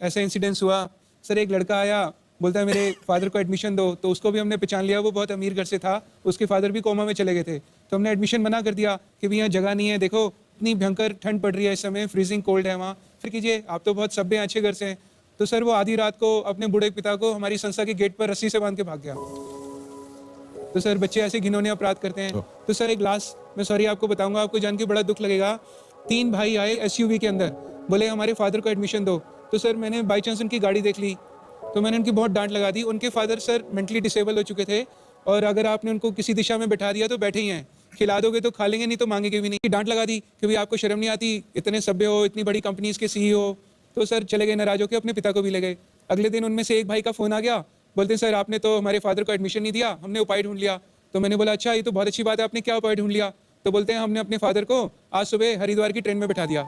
ऐसा इंसिडेंस हुआ सर, एक लड़का आया, बोलता है मेरे फादर को एडमिशन दो, तो उसको भी हमने पहचान लिया, वो बहुत अमीर घर से था, उसके फादर भी कोमा में चले गए थे, तो हमने एडमिशन मना कर दिया कि भैया जगह नहीं है, देखो इतनी भयंकर ठंड पड़ रही है इस समय, फ्रीजिंग कोल्ड है वहाँ, फिर कीजिए आप तो बहुत सभ्य अच्छे घर से हैं। तो सर वो आधी रात को अपने बूढ़े पिता को हमारी संस्था के गेट पर रस्सी से बांध के भाग गया। तो सर बच्चे ऐसे घिनौने अपराध करते हैं। तो सर एक लास्ट मैं सॉरी आपको बताऊंगा, आपको जान के बड़ा दुख लगेगा। 3 भाई आए एसयूवी के अंदर, बोले हमारे फादर को एडमिशन दो। तो सर मैंने बाई चांस उनकी गाड़ी देख ली, तो मैंने उनकी बहुत डांट लगा दी। उनके फादर सर मेंटली डिसेबल हो चुके थे, और अगर आपने उनको किसी दिशा में बैठा दिया तो बैठे ही हैं, खिला दोगे तो खा लेंगे, नहीं तो मांगेंगे भी नहीं। डांट लगा दी कि भाई आपको शर्म नहीं आती, इतने सभ्य हो, इतनी बड़ी कंपनीज के CEO। तो सर चले गए नाराज होकर, अपने पिता को भी ले गए। अगले दिन उनमें से एक भाई का फोन आ गया, बोलते सर आपने तो हमारे फादर को एडमिशन नहीं दिया, हमने उपाय ढूंढ लिया। तो मैंने बोला अच्छा ये तो बहुत अच्छी बात है, आपने क्या उपाय ढूंढ लिया? तो बोलते हैं हमने अपने फादर को आज सुबह हरिद्वार की ट्रेन में बैठा दिया।